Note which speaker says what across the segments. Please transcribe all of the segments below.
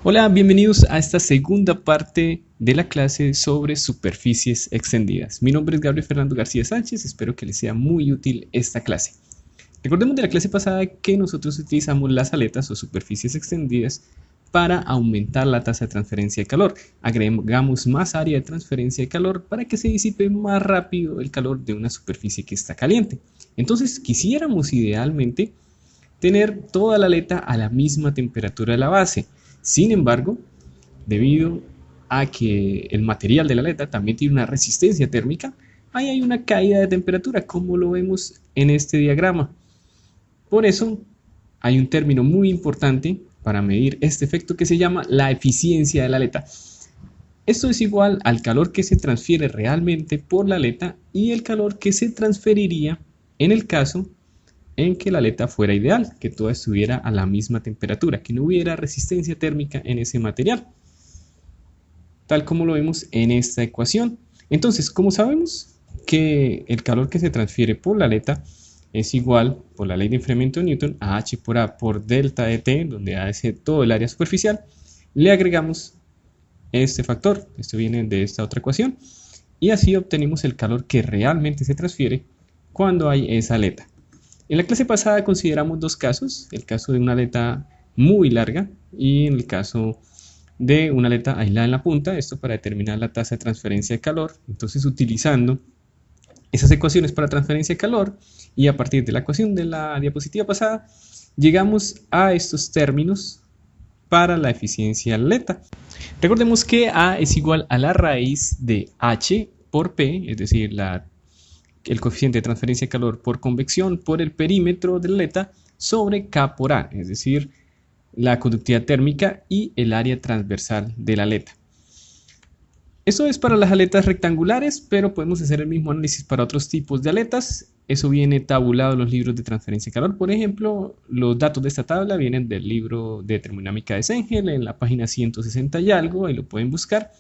Speaker 1: Hola, bienvenidos a esta segunda parte de la clase sobre superficies extendidas. Mi nombre es Gabriel Fernando García Sánchez, espero que les sea muy útil esta clase. Recordemos de la clase pasada que nosotros utilizamos las aletas o superficies extendidas para aumentar la tasa de transferencia de calor. Agregamos más área de transferencia de calor para que se disipe más rápido el calor de una superficie que está caliente. Entonces quisiéramos idealmente tener toda la aleta a la misma temperatura de la base. Sin embargo, debido a que el material de la aleta también tiene una resistencia térmica, ahí hay una caída de temperatura, como lo vemos en este diagrama. Por eso hay un término muy importante para medir este efecto que se llama la eficiencia de la aleta. Esto es igual al calor que se transfiere realmente por la aleta y el calor que se transferiría en el caso en que la aleta fuera ideal, que toda estuviera a la misma temperatura, que no hubiera resistencia térmica en ese material, tal como lo vemos en esta ecuación. Entonces, como sabemos que el calor que se transfiere por la aleta es igual, por la ley de enfriamiento de Newton, a H por A por delta de T, donde A es todo el área superficial, le agregamos este factor, esto viene de esta otra ecuación, y así obtenemos el calor que realmente se transfiere cuando hay esa aleta. En la clase pasada consideramos dos casos, el caso de una aleta muy larga y en el caso de una aleta aislada en la punta, esto para determinar la tasa de transferencia de calor. Entonces, utilizando esas ecuaciones para transferencia de calor y a partir de la ecuación de la diapositiva pasada, llegamos a estos términos para la eficiencia de la aleta. Recordemos que A es igual a la raíz de H por P, es decir, el coeficiente de transferencia de calor por convección por el perímetro de la aleta sobre K por A, es decir, la conductividad térmica y el área transversal de la aleta. Esto es para las aletas rectangulares, pero podemos hacer el mismo análisis para otros tipos de aletas. Eso viene tabulado en los libros de transferencia de calor. Por ejemplo, los datos de esta tabla vienen del libro de termodinámica de Sengel en la página 160 y algo, ahí lo pueden buscar.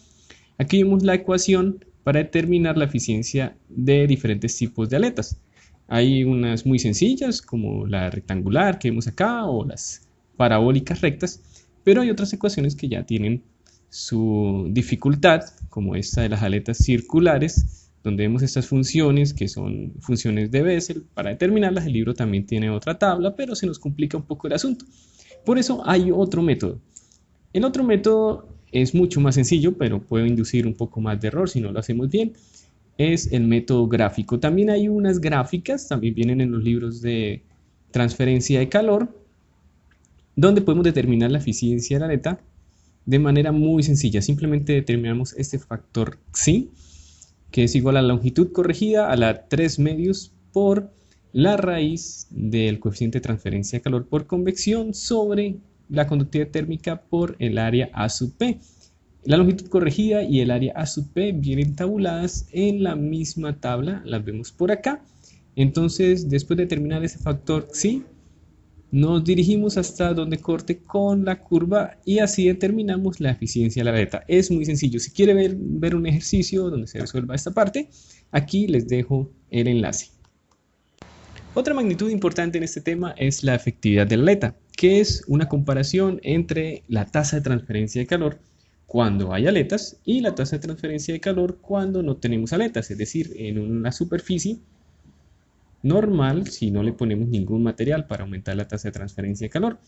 Speaker 1: Aquí vemos la ecuación para determinar la eficiencia de diferentes tipos de aletas. Hay unas muy sencillas como la rectangular que vemos acá o las parabólicas rectas, pero hay otras ecuaciones que ya tienen su dificultad, como esta de las aletas circulares, donde vemos estas funciones que son funciones de Bessel. Para determinarlas el libro también tiene otra tabla, pero se nos complica un poco el asunto. Por eso hay otro método. El otro método es mucho más sencillo, pero puede inducir un poco más de error si no lo hacemos bien. Es el método gráfico. También hay unas gráficas, también vienen en los libros de transferencia de calor, donde podemos determinar la eficiencia de la aleta de manera muy sencilla. Simplemente determinamos este factor Xi, que es igual a la longitud corregida a la 3 medios por la raíz del coeficiente de transferencia de calor por convección sobre la conductividad térmica por el área A sub P. La longitud corregida y el área A sub P vienen tabuladas en la misma tabla, las vemos por acá. Entonces, después de determinar ese factor Xi, nos dirigimos hasta donde corte con la curva y así determinamos la eficiencia de la aleta. Es muy sencillo. Si quiere ver un ejercicio donde se resuelva esta parte, aquí les dejo el enlace. Otra magnitud importante en este tema es la efectividad de la aleta, que es una comparación entre la tasa de transferencia de calor cuando hay aletas y la tasa de transferencia de calor cuando no tenemos aletas, es decir, en una superficie normal si no le ponemos ningún material para aumentar la tasa de transferencia de calor.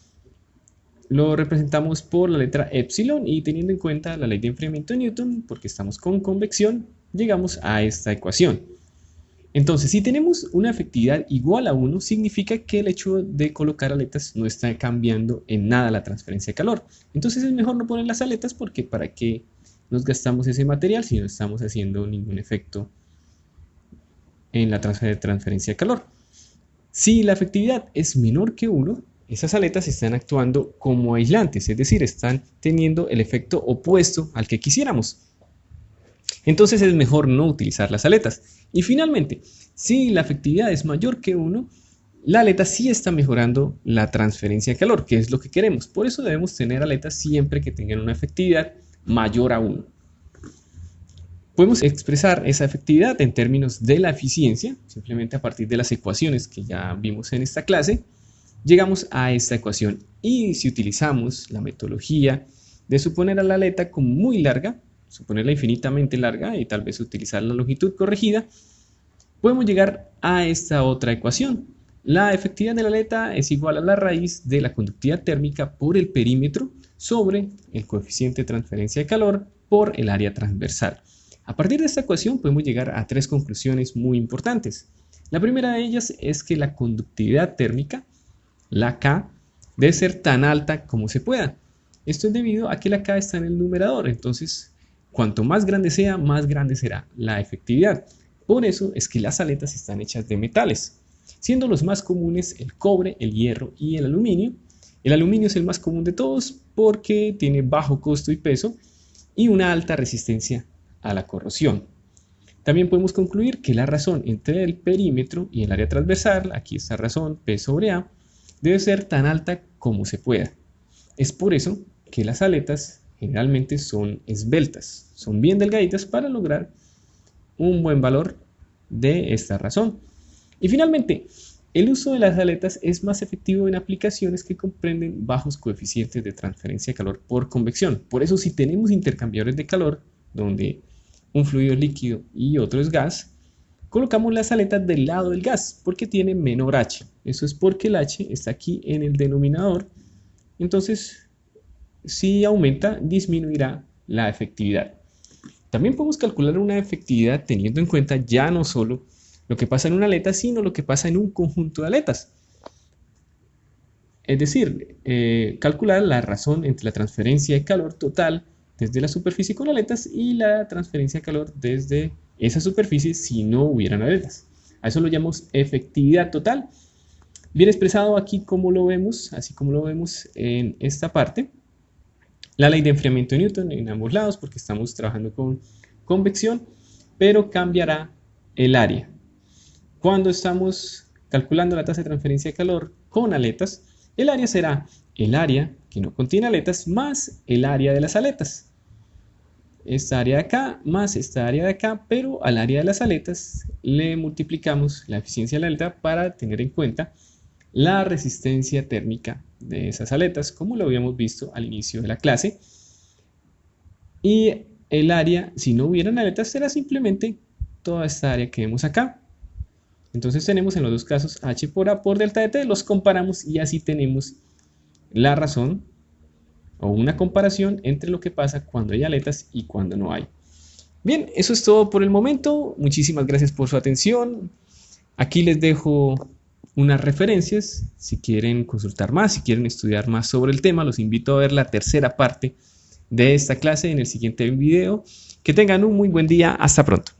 Speaker 1: Lo representamos por la letra epsilon y teniendo en cuenta la ley de enfriamiento de Newton, porque estamos con convección, llegamos a esta ecuación. Entonces, si tenemos una efectividad igual a 1, significa que el hecho de colocar aletas no está cambiando en nada la transferencia de calor. Entonces es mejor no poner las aletas porque ¿para qué nos gastamos ese material si no estamos haciendo ningún efecto en la transferencia de calor? Si la efectividad es menor que 1, esas aletas están actuando como aislantes, es decir, están teniendo el efecto opuesto al que quisiéramos. Entonces es mejor no utilizar las aletas. Y finalmente, si la efectividad es mayor que 1, la aleta sí está mejorando la transferencia de calor, que es lo que queremos. Por eso debemos tener aletas siempre que tengan una efectividad mayor a 1. Podemos expresar esa efectividad en términos de la eficiencia, simplemente a partir de las ecuaciones que ya vimos en esta clase, llegamos a esta ecuación. Y si utilizamos la metodología de suponer a la aleta como muy larga, suponerla infinitamente larga y tal vez utilizar la longitud corregida, podemos llegar a esta otra ecuación. La efectividad de la aleta es igual a la raíz de la conductividad térmica por el perímetro sobre el coeficiente de transferencia de calor por el área transversal. A partir de esta ecuación podemos llegar a tres conclusiones muy importantes. La primera de ellas es que la conductividad térmica, la K, debe ser tan alta como se pueda. Esto es debido a que la K está en el numerador, entonces cuanto más grande sea, más grande será la efectividad. Por eso es que las aletas están hechas de metales, siendo los más comunes el cobre, el hierro y el aluminio. El aluminio es el más común de todos porque tiene bajo costo y peso y una alta resistencia a la corrosión. También podemos concluir que la razón entre el perímetro y el área transversal, aquí esta razón P sobre A, debe ser tan alta como se pueda. Es por eso que las aletas generalmente son esbeltas, son bien delgaditas para lograr un buen valor de esta razón. Y finalmente, el uso de las aletas es más efectivo en aplicaciones que comprenden bajos coeficientes de transferencia de calor por convección. Por eso, si tenemos intercambiadores de calor, donde un fluido es líquido y otro es gas, colocamos las aletas del lado del gas porque tiene menor H. Eso es porque el H está aquí en el denominador. Entonces, si aumenta, disminuirá la efectividad. También podemos calcular una efectividad teniendo en cuenta ya no solo lo que pasa en una aleta, sino lo que pasa en un conjunto de aletas. Es decir, calcular la razón entre la transferencia de calor total desde la superficie con aletas y la transferencia de calor desde esa superficie si no hubieran aletas. A eso lo llamamos efectividad total. Bien expresado aquí como lo vemos, así como lo vemos en esta parte. La ley de enfriamiento de Newton en ambos lados porque estamos trabajando con convección, pero cambiará el área. Cuando estamos calculando la tasa de transferencia de calor con aletas, el área será el área que no contiene aletas más el área de las aletas. Esta área de acá más esta área de acá, pero al área de las aletas le multiplicamos la eficiencia de la aleta para tener en cuenta la resistencia térmica de esas aletas, como lo habíamos visto al inicio de la clase. Y el área, si no hubieran aletas, será simplemente toda esta área que vemos acá. Entonces tenemos en los dos casos H por A por delta de T, los comparamos y así tenemos la razón o una comparación entre lo que pasa cuando hay aletas y cuando no hay. Bien, eso es todo por el momento. Muchísimas gracias por su atención. Aquí les dejo unas referencias. Si quieren consultar más, si quieren estudiar más sobre el tema, los invito a ver la tercera parte de esta clase en el siguiente video. Que tengan un muy buen día. Hasta pronto.